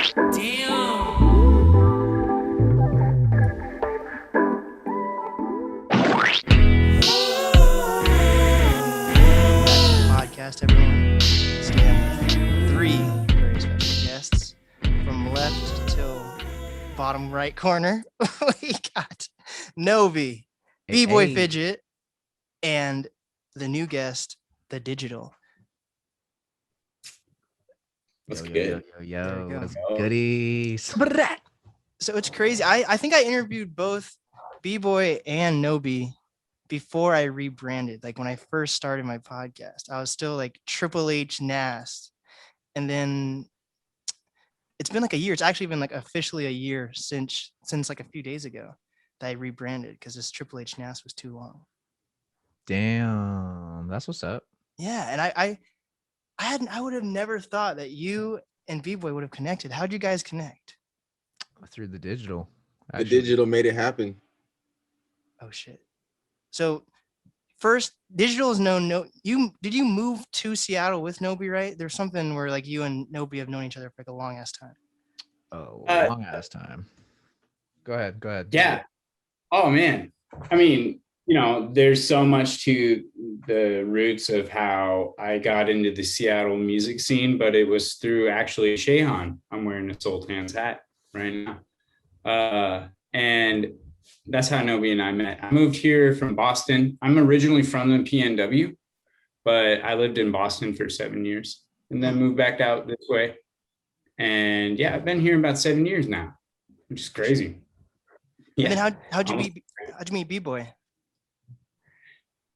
Podcast, everyone. Today I'm with three very special guests. From left till bottom right corner, we got Nobi, Bboy, Fidget, and the new guest, TheDGTL. What's good? Yo. What's goodies? So it's crazy. I think I interviewed both Bboy and Nobi before I rebranded. Like when I first started my podcast, I was still like Triple H NAST. And then it's been like a year. It's actually been like officially a year since like a few days ago that I rebranded because this Triple H NAST was too long. Damn, that's what's up. Yeah, and I would have never thought that you and Bboy would have connected. How'd you guys connect? Through TheDGTL. TheDGTL made it happen. Oh shit. So first, TheDGTL is known. Did you move to Seattle with Nobi, right? There's something where like you and Nobi have known each other for like a long ass time. Oh, long ass time. Go ahead. Yeah. Oh man. I mean, there's so much to the roots of how I got into the Seattle music scene, but it was through actually Shayhan. I'm wearing a Sultan's hat right now. And that's how Nobi and I met. I moved here from Boston. I'm originally from the PNW, but I lived in Boston for 7 years and then moved back out this way. And yeah, I've been here about 7 years now, which is crazy. Yeah. And then how'd you meet Bboy?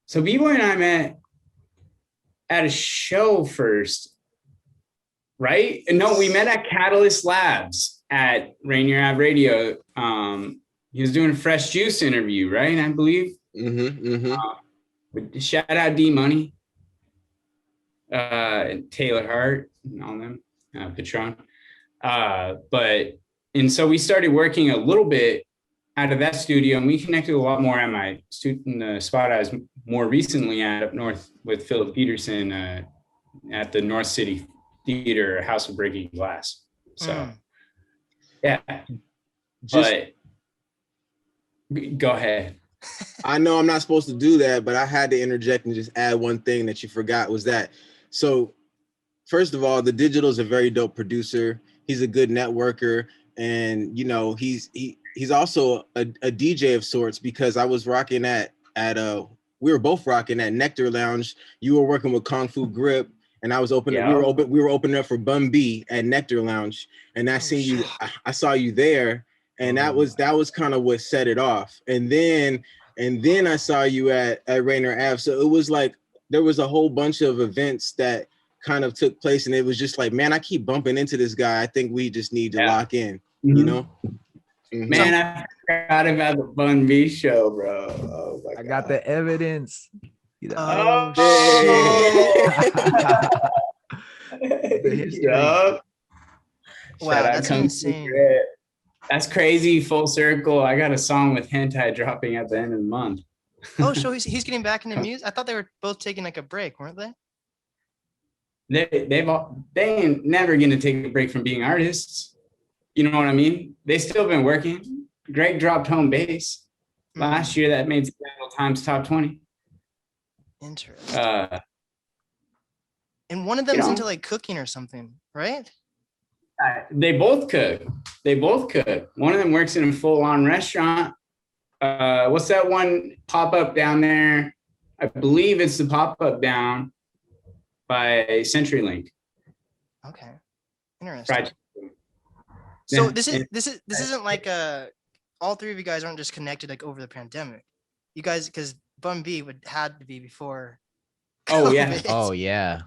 So Bboy and I met at a show first, right? No, we met at Catalyst Labs at Rainier Ave Radio. He was doing a Fresh Juice interview, right? I believe. Shout out D Money, Taylor Hart, and all them, Patron. And so we started working a little bit out of that studio, and we connected a lot more at my the spot I was more recently at up north with Philip Peterson at the North City Theater, House of Breaking Glass. So, yeah. But go ahead. I know I'm not supposed to do that, but I had to interject and just add one thing that you forgot was that. So, first of all, TheDGTL is a very dope producer. He's a good networker, and he's also a DJ of sorts because I was rocking we were both rocking at Nectar Lounge. You were working with Kung Fu Grip, and I was opening. Yeah. We were opening up for Bun-B at Nectar Lounge, and I saw you there, and that was kind of what set it off. And then I saw you at Rainier Ave. So it was like there was a whole bunch of events that kind of took place, and it was just like, man, I keep bumping into this guy. I think we just need to lock in, Man, I forgot about the Bun-B show, bro. Oh my God. I got the evidence. Oh, shit. Wow, that's insane. That's crazy. Full circle. I got a song with Hentai dropping at the end of the month. Oh, so he's getting back into music? I thought they were both taking like a break, weren't they? They ain't never gonna take a break from being artists. You know what I mean? They still been working. Greg dropped Home Base last year. That made Seattle Times top 20. Interesting. And one of them's into like cooking or something, right? They both cook. One of them works in a full-on restaurant. What's that one pop-up down there? I believe it's the pop-up down by CenturyLink. Okay, interesting. Right. So this isn't like all three of you guys aren't just connected like over the pandemic. You guys, because Bun-B had to be before. COVID. Oh yeah,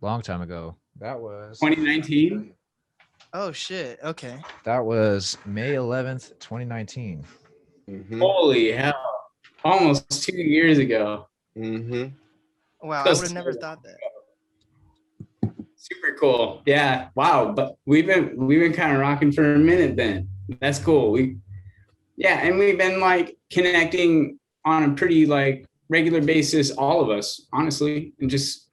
long time ago. That was 2019. Oh shit. Okay. That was May 11th, 2019. Holy hell! Almost 2 years ago. Wow, I would have never thought that. Super cool. Yeah. Wow. But we've been kind of rocking for a minute then. That's cool. And we've been like connecting on a pretty like regular basis, all of us, honestly. And this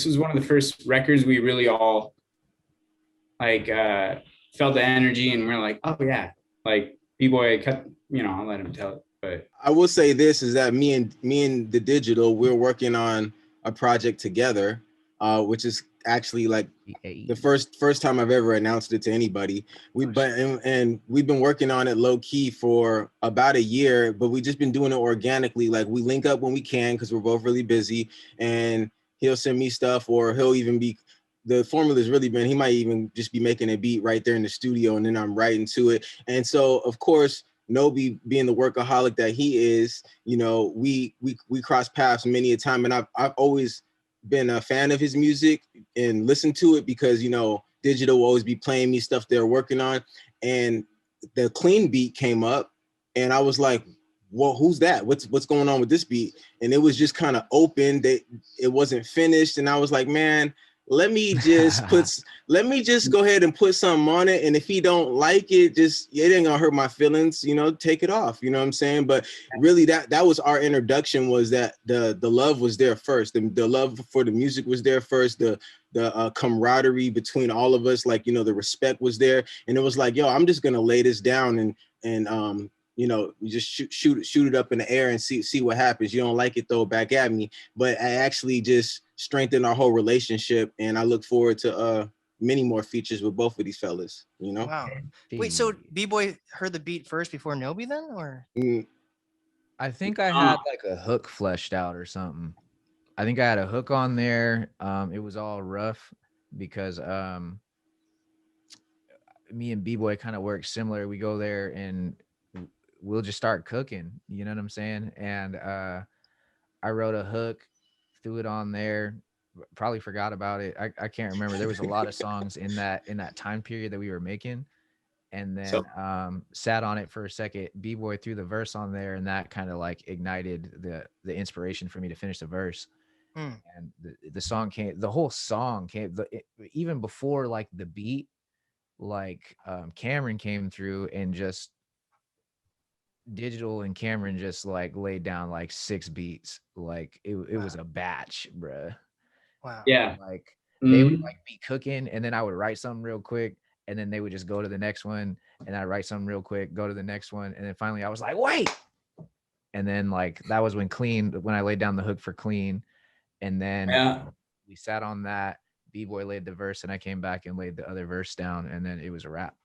was one of the first records we really all like felt the energy, and we're like, oh yeah, like Bboy cut, I'll let him tell it. But I will say this is that me and the digital, we're working on a project together, which is actually like the first time I've ever announced it to anybody. And we've been working on it low key for about a year, but we just been doing it organically. Like we link up when we can because we're both really busy, and he'll send me stuff, or he'll even be. The formula's really been, he might even just be making a beat right there in the studio, and then I'm writing to it. And so, of course, Nobi being the workaholic that he is, we cross paths many a time, and I've always been a fan of his music and listened to it because digital will always be playing me stuff they're working on, and the clean beat came up, and I was like, well, who's that? What's going on with this beat? And it was just kind of open. It wasn't finished, and I was like, man, let me just go ahead and put something on it. And if he don't like it, it ain't gonna hurt my feelings, take it off. You know what I'm saying? But really that was our introduction, was that the love was there first. The love for the music was there first. The camaraderie between all of us, like, the respect was there. And it was like, yo, I'm just gonna lay this down and you just shoot it up in the air and see what happens. You don't like it, throw it back at me. But I actually just strengthened our whole relationship, and I look forward to many more features with both of these fellas. Wow. Wait, so Bboy heard the beat first before Nobi then, or? I think I had like a hook fleshed out or something. I think I had a hook on there. It was all rough because me and Bboy kind of work similar. We go there and we'll just start cooking. You know what I'm saying? And I wrote a hook, threw it on there. Probably forgot about it. I can't remember. There was a lot of songs in that time period that we were making, and then sat on it for a second. Bboy threw the verse on there, and that kind of like ignited the inspiration for me to finish the verse. And the song came. The whole song came. Even before like the beat, like Cameron came through and just digital and Cameron just like laid down like 6 beats. Like it was a batch, bruh. Wow. Yeah. Like they would like be cooking, and then I would write something real quick, and then they would just go to the next one, and I write something real quick, go to the next one, and then finally I was like, wait. And then like that was when I laid down the hook for Clean, and then we sat on that. Bboy laid the verse, and I came back and laid the other verse down, and then it was a wrap.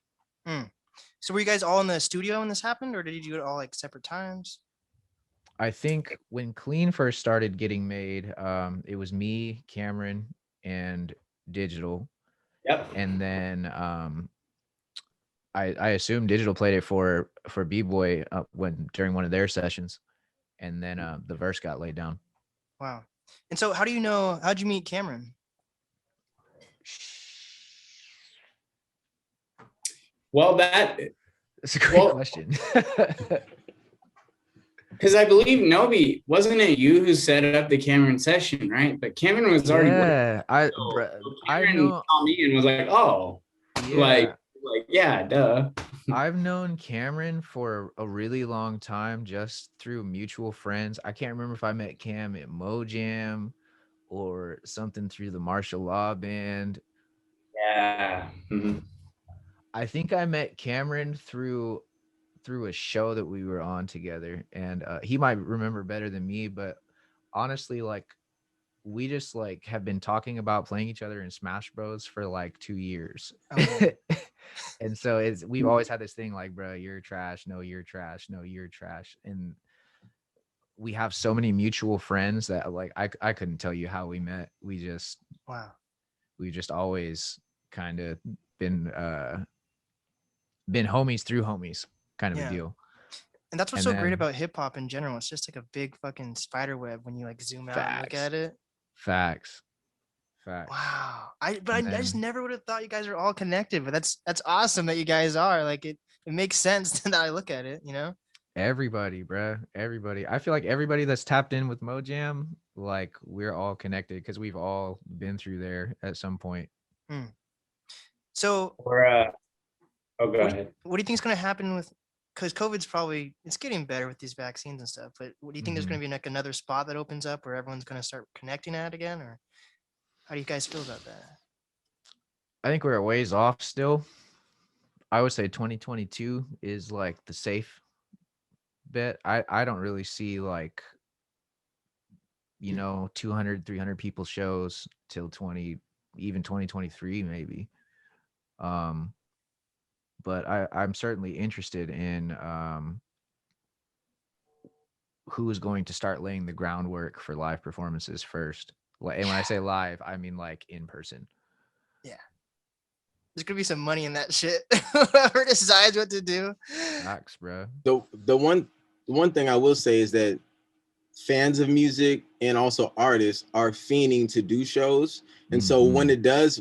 So were you guys all in the studio when this happened, or did you do it all like separate times? I think when Clean first started getting made, it was me, Cameron, and Digital. Yep. And then I assume Digital played it for Bboy during one of their sessions, and then the verse got laid down. Wow. And so how'd you meet Cameron? Well, that's a great question. Because I believe Nobi, wasn't it you who set up the Cameron session, right? But Cameron was already Cameron saw me and was like, oh, like yeah, duh. I've known Cameron for a really long time, just through mutual friends. I can't remember if I met Cam at Mojam or something through the martial law band. Yeah. I think I met Cameron through a show that we were on together, and he might remember better than me, but honestly, like we just like have been talking about playing each other in Smash Bros for like 2 years. And so we've always had this thing like, bro, you're trash, no, you're trash, no, you're trash. And we have so many mutual friends that like I couldn't tell you how we met. We just always kind of been homies through homies kind of a deal. And that's what's so great about hip hop in general. It's just like a big fucking spider web when you like zoom out and look at it. Facts. Wow. I just never would have thought you guys are all connected, but that's awesome that you guys are. Like it makes sense that I look at it, Everybody, bro. Everybody. I feel like everybody that's tapped in with Mojam, like we're all connected because we've all been through there at some point. So go ahead. What do you think is going to happen because it's getting better with these vaccines and stuff, but what do you think there's going to be like another spot that opens up where everyone's going to start connecting at again, or how do you guys feel about that? I think we're a ways off still. I would say 2022 is like the safe bet. I don't really see like, 200, 300 people shows till 2023 maybe. Um, but I'm certainly interested in who is going to start laying the groundwork for live performances first. And when I say live, I mean like in person. Yeah. There's gonna be some money in that shit. Whoever decides what to do. Facts, bro. The one thing I will say is that fans of music and also artists are fiending to do shows, and so when it does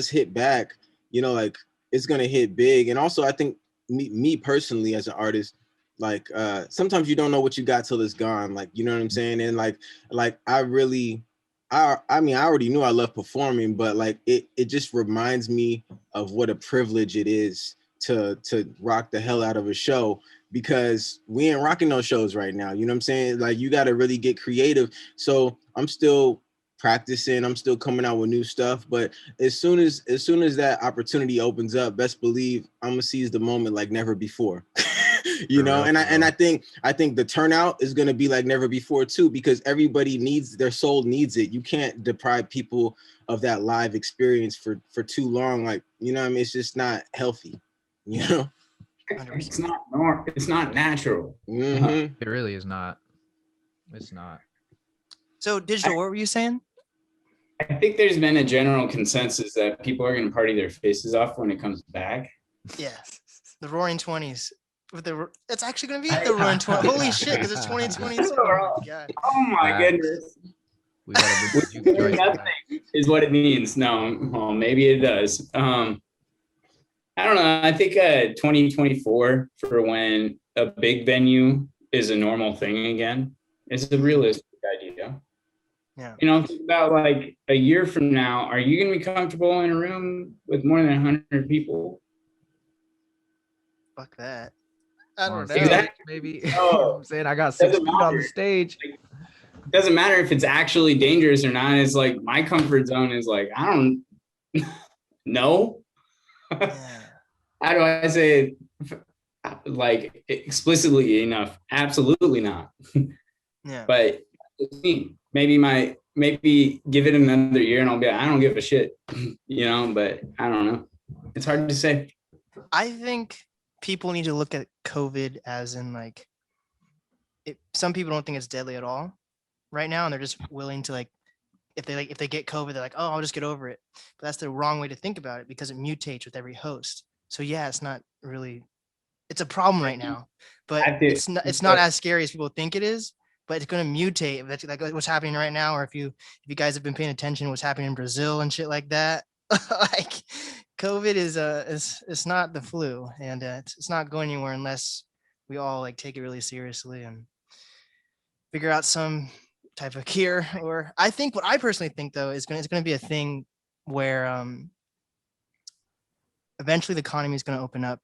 hit back, like it's gonna hit big. And also I think me personally as an artist, like sometimes you don't know what you got till it's gone, like, you know what I'm saying? And like I mean, I already knew I love performing, but like it just reminds me of what a privilege it is to rock the hell out of a show, because we ain't rocking those shows right now. You know what I'm saying? Like, you got to really get creative. So I'm still practicing. I'm still coming out with new stuff. But as soon as that opportunity opens up, best believe I'm gonna seize the moment like never before. For real, And for real. I think the turnout is gonna be like never before too, because everybody needs, their soul needs it. You can't deprive people of that live experience for too long. Like, you know what I mean? It's just not healthy. You know? 100%. It's not natural. Mm-hmm. It really is not. It's not. So digital, what were you saying? I think there's been a general consensus that people are going to party their faces off when it comes back. Yeah, the Roaring 20s. It's actually gonna be the Roaring 20s. Holy shit, because it's 2022. Oh my god. Oh my Facts. goodness. We gotta bring the juke joints back. Nothing is what it means. No, well, maybe it does. I don't know. I think 2024, for when a big venue is a normal thing again, is a realistic idea. Yeah. Think about like a year from now, are you going to be comfortable in a room with more than 100 people? Fuck that. I don't On know. stage, Exactly. maybe. You know what I'm saying? I got 6 Doesn't feet on the matter. stage. It doesn't matter if it's actually dangerous or not. It's like my comfort zone is like, I don't know. Yeah. How do I say it like explicitly enough? Absolutely not. Yeah. But maybe give it another year and I'll be, I don't give a shit, but I don't know. It's hard to say. I think people need to look at COVID as in like, some people don't think it's deadly at all right now, and they're just willing to like, if they get COVID, they're like, oh, I'll just get over it. But that's the wrong way to think about it, because it mutates with every host. So yeah, it's not really, it's a problem right now, but it's not as scary as people think it is. But it's going to mutate. That's like what's happening right now. Or if you guys have been paying attention, what's happening in Brazil and shit like that. Like COVID is it's not the flu, and it's not going anywhere unless we all like take it really seriously and figure out some type of cure. Or I think what I personally think though is it's going to be a thing where eventually the economy is going to open up,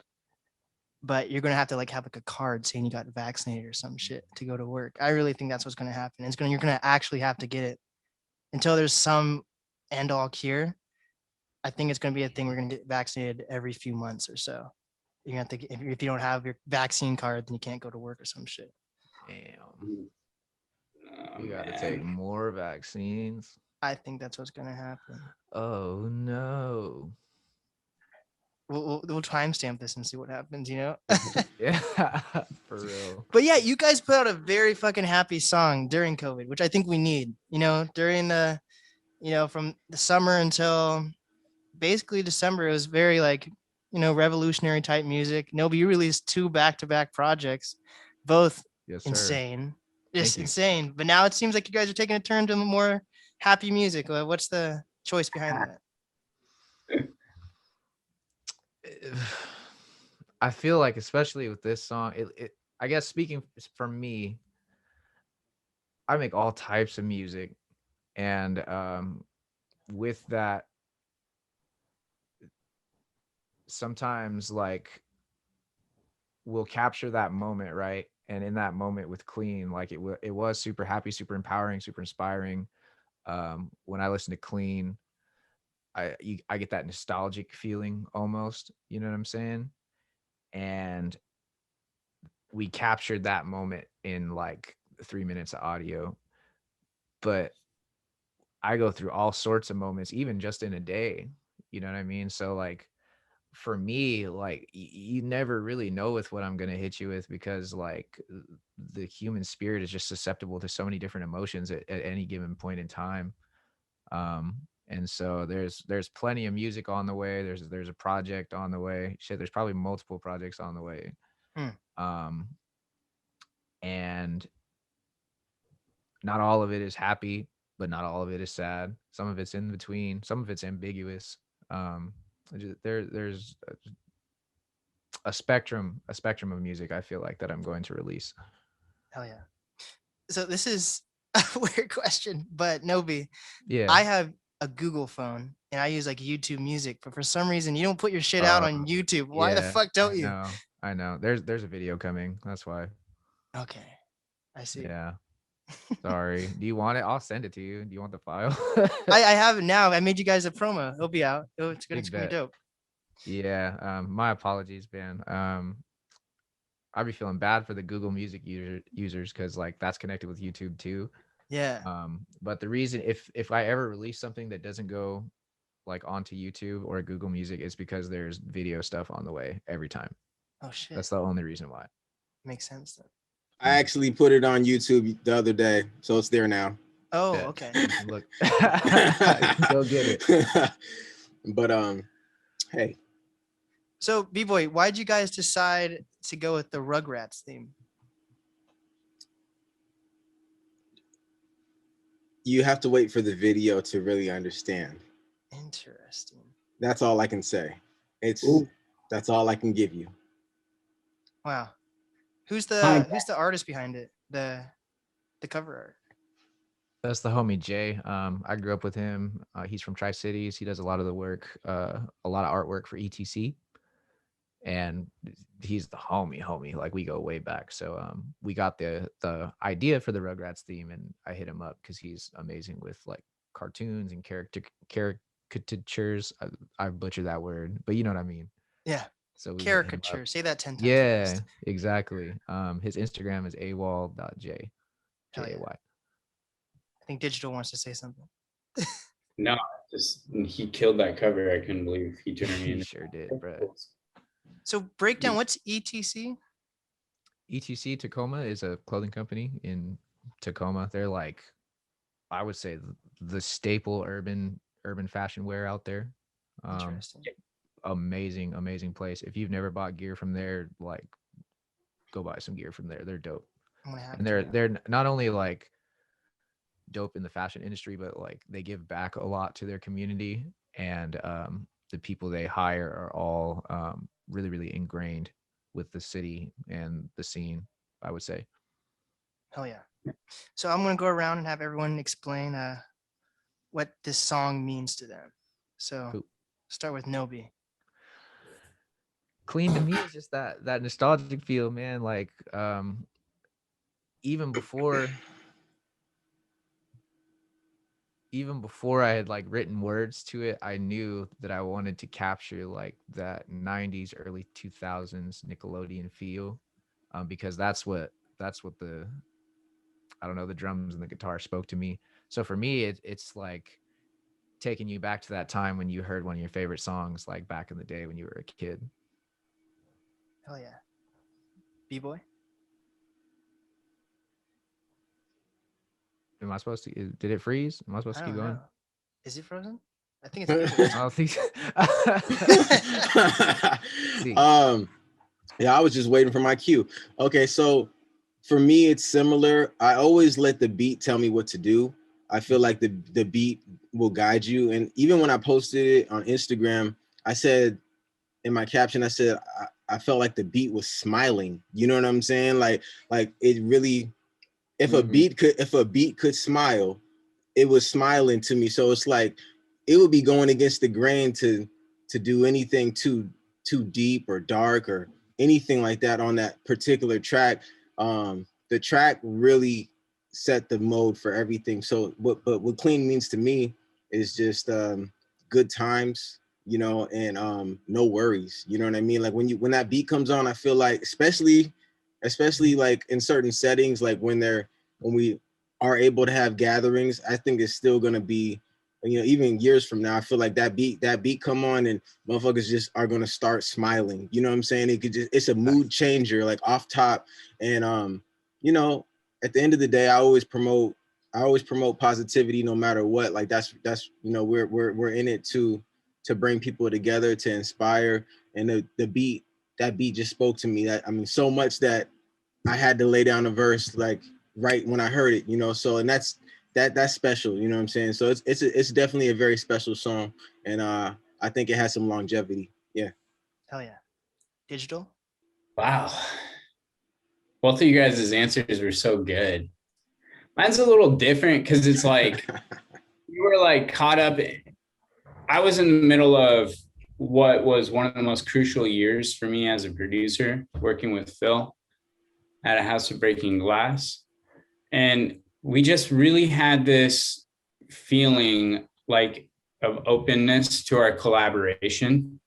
but you're going to have to like have like a card saying you got vaccinated or some shit to go to work. I really think that's what's going to happen. You're going to actually have to get it until there's some end all cure. I think it's going to be a thing. We're going to get vaccinated every few months or so. You're going to have to, if you don't have your vaccine card, then you can't go to work or some shit. Damn. You gotta take more vaccines. I think that's what's going to happen. Oh no. We'll timestamp this and see what happens, Yeah, for real. But yeah, you guys put out a very fucking happy song during COVID, which I think we need, during the, from the summer until basically December. It was very like, revolutionary type music. Nobi, you released 2 back-to-back projects, both Yes, sir. insane. Just Thank you. insane. But now it seems like you guys are taking a turn to more happy music. What's the choice behind that? I feel like, especially with this song, I guess speaking for me, I make all types of music, and with that, sometimes like we'll capture that moment, right? And in that moment with Clean, like it was super happy, super empowering, super inspiring. When I listen to Clean, I get that nostalgic feeling almost. You know what I'm saying? and we captured that moment in like 3 minutes of audio. But I go through all sorts of moments, even just in a day. You know what I mean? So like for me, like you never really know with what I'm gonna hit you with, because like the human spirit is just susceptible to so many different emotions at any given point in time. And so there's plenty of music on the way. There's a project on the way. Shit, there's probably multiple projects on the way. Hmm. Um, and not all of it is happy, but not all of it is sad. Some of it's in between. Some of it's ambiguous. There's a spectrum of music, I feel like, that I'm going to release. Hell yeah. So this is a weird question, but Nobi, Yeah. I have a Google phone and I use like YouTube Music, but for some reason you don't put your shit out on YouTube. Why the Yeah, fuck don't you? I know. There's a video coming. That's why. Okay, I see. Yeah. Sorry. Do you want it? I'll send it to you. Do you want the file? I have it now. I made you guys a promo. It'll be out. It's gonna Big be bet. dope. Yeah. My apologies, man. I'd be feeling bad for the Google Music users, because like that's connected with YouTube too. Yeah. But the reason, if I ever release something that doesn't go like onto YouTube or Google Music, is because there's video stuff on the way every time. Oh shit. That's the only reason why. Makes sense then. I actually put it on YouTube the other day, so it's there now. Oh, Bet. okay. You can look. Go get it. But hey, So B-Boy, why'd you guys decide to go with the Rugrats theme? you have to wait for the video to really understand. Interesting. That's all I can say. Ooh. That's all I can give you. Wow. Who's Hi. the artist behind it? The cover art. That's the homie Jay. I grew up with him. He's from Tri-Cities. He does a lot of the work, a lot of artwork for ETC. And he's the homie. Like we go way back. So we got the idea for the Rugrats theme, and I hit him up because he's amazing with like cartoons and caricatures. I butchered that word, but you know what I mean. Yeah. So we hit him up. Caricature. Say that 10 times. Yeah, fast. exactly. His Instagram is awal.j. Hell yeah. Jay. I think Digital wants to say something. No, just he killed that cover. I couldn't believe he turned me He into. sure did, bro. So breakdown, what's ETC? ETC Tacoma is a clothing company in Tacoma. They're like, I would say, the staple urban fashion wear out there. Interesting. Amazing place. If you've never bought gear from there, like, go buy some gear from there. They're dope. I'm gonna have And to. they're not only like dope in the fashion industry, but like they give back a lot to their community, and the people they hire are all really ingrained with the city and the scene, I would say. Hell yeah. So I'm gonna go around and have everyone explain what this song means to them. So Cool. start with Nobi. Clean to me is just that nostalgic feel, man. Like even before I had like written words to it, I knew that I wanted to capture like that 90s, early 2000s Nickelodeon feel, because that's what the, I don't know, the drums and the guitar spoke to me. So for me, it's like taking you back to that time when you heard one of your favorite songs, like back in the day when you were a kid. Hell yeah. B-Boy. Am I supposed to? Did it freeze? Am I supposed I to keep don't going? know. Is it frozen? I think it's B-Boy. I don't think so. See. Yeah, I was just waiting for my cue. Okay, so for me, it's similar. I always let the beat tell me what to do. I feel like the beat will guide you. And even when I posted it on Instagram, I said in my caption, I said I felt like the beat was smiling. You know what I'm saying? Like it really, if a beat could smile, it was smiling to me. So it's like it would be going against the grain to do anything too deep or dark or anything like that on that particular track. The track really set the mode for everything. So what clean means to me is just good times, and no worries. You know what I mean? Like when that beat comes on, I feel like especially like in certain settings, like when we are able to have gatherings, I think it's still gonna be, even years from now, I feel like that beat come on and motherfuckers just are gonna start smiling. You know what I'm saying? It's a mood changer, like off top. And at the end of the day, I always promote positivity no matter what. Like that's we're in it to bring people together, to inspire. And that beat just spoke to me, so much that I had to lay down a verse like right when I heard it, so, and that's special, you know what I'm saying? So it's definitely a very special song, and I think it has some longevity. Yeah. Hell yeah. Digital. Wow. Both of you guys' answers were so good. Mine's a little different because it's like you were like caught up. I was in the middle of what was one of the most crucial years for me as a producer, working with Phil at a House of Breaking Glass. And we just really had this feeling like of openness to our collaboration.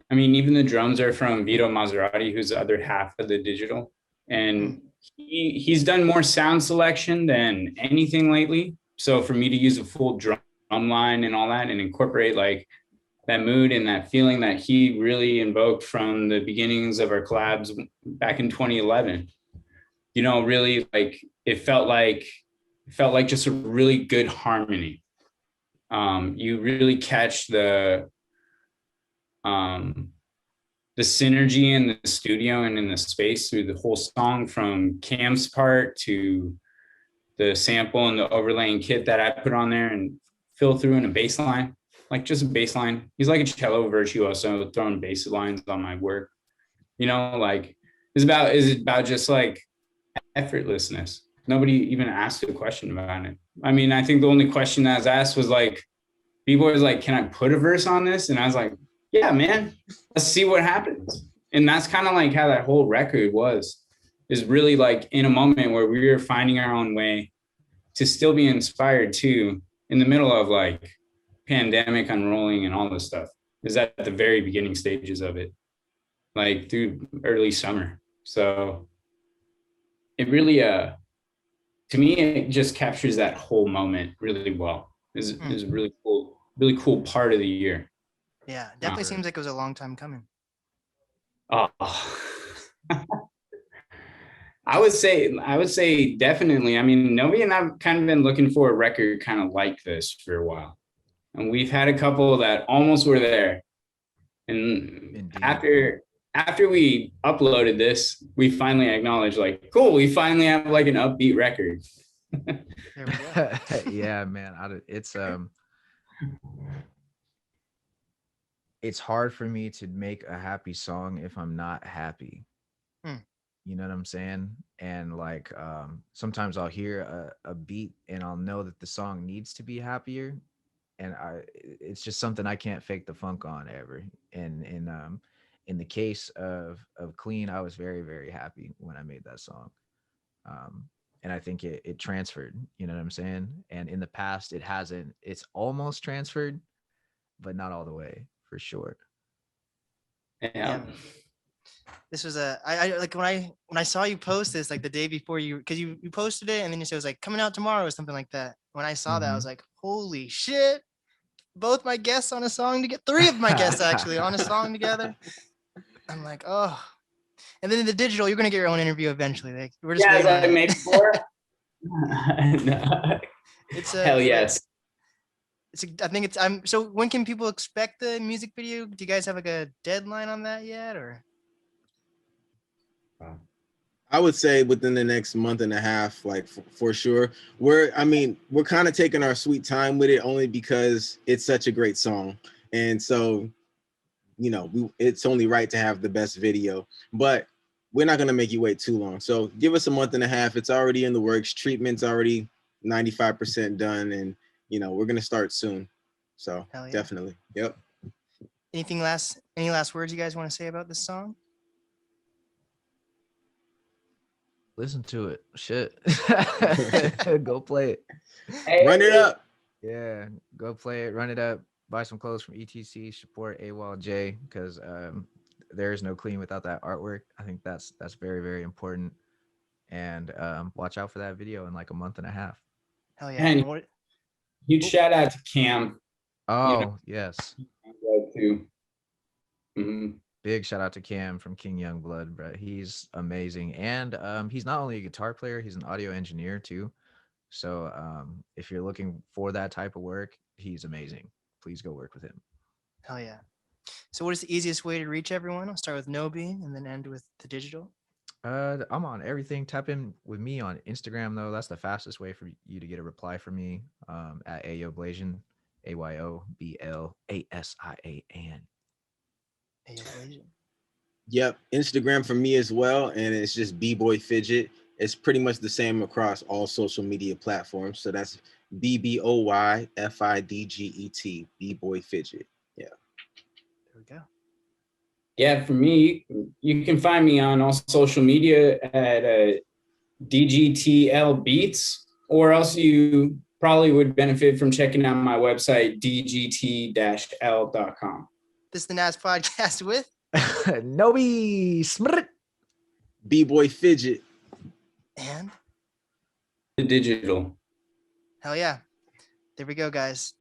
I mean, even the drums are from Vito Maserati, who's the other half of the digital. And he's done more sound selection than anything lately. So for me to use a full drum line and all that and incorporate like that mood and that feeling that he really invoked from the beginnings of our collabs back in 2011, really like it felt like just a really good harmony. You really catch the synergy in the studio and in the space through the whole song, from Cam's part to the sample and the overlaying kit that I put on there, and Phil threw in a bass line, like just a bass line. He's like a cello virtuoso throwing bass lines on my work. Like it's about just like effortlessness. Nobody even asked a question about it. I mean, I think the only question that was asked was like, Bboy was like, can I put a verse on this? And I was like, yeah, man, let's see what happens. And that's kind of like how that whole record is really like in a moment where we were finding our own way to still be inspired too, in the middle of like pandemic unrolling and all this stuff. Is at the very beginning stages of it, like through early summer. So it really, to me, it just captures that whole moment really well. Is a really cool part of the year. Yeah, definitely seems like it was a long time coming. Oh, I would say definitely. I mean, Nobi and I've kind of been looking for a record kind of like this for a while, and we've had a couple that almost were there. And indeed. After we uploaded this, we finally acknowledged, like, cool, we finally have like an upbeat record. There we go. Yeah, man. It's hard for me to make a happy song if I'm not happy. You know what I'm saying? And like sometimes I'll hear a beat and I'll know that the song needs to be happier, and it's just something I can't fake the funk on ever. And in the case of Clean, I was very, very happy when I made that song. And I think it transferred, you know what I'm saying? And in the past it hasn't. It's almost transferred, but not all the way, for sure. Yeah. This was I like when I saw you post this like the day before, because you posted it and then you said it was like coming out tomorrow or something like that. When I saw that, I was like, holy shit, both my guests on a song together, 3 of my guests actually on a song together. I'm like, oh. And then in the digital, you're gonna get your own interview eventually. Like we're just waiting on I made 4. It's hell yes. I think it's so when can people expect the music video? Do you guys have like a deadline on that yet, or? I would say within the next month and a half, like for sure. We're kind of taking our sweet time with it, only because it's such a great song. And so, it's only right to have the best video, but we're not going to make you wait too long. So give us a month and a half. It's already in the works. Treatment's already 95% done. And, we're going to start soon. So yeah. Definitely. Yep. Any last words you guys want to say about this song? Listen to it. Shit. Go play it. Run it up. Yeah, go play it. Run it up. buy some clothes from ETC, support AWOL because there is no clean without that artwork. I think that's very, very important. And watch out for that video in like a month and a half. Hell yeah. And And what, huge oh, shout out to Cam. Oh, yes. Too. Mhm. Big shout out to Cam from King Youngblood, bro. He's amazing. And he's not only a guitar player, he's an audio engineer too. So if you're looking for that type of work, he's amazing. Please go work with him. hell yeah. So what is the easiest way to reach everyone? I'll start with Nobi and then end with the digital. I'm on everything. Tap in with me on Instagram though. That's the fastest way for you to get a reply from me. At AyoBlazian, AYOBLASIAN. Hey, yo, Blasian. Yep, Instagram for me as well, and it's just Bboy Fidget. It's pretty much the same across all social media platforms. So that's BBOYFIDGET, Bboy Fidget. Yeah. There we go. Yeah, for me, you can find me on all social media at DGTL Beats, or else you probably would benefit from checking out my website, dgt-l.com. This is the NAST podcast with Nobi Smrt. Bboy Fidget. and The digital. hell yeah. There we go, guys.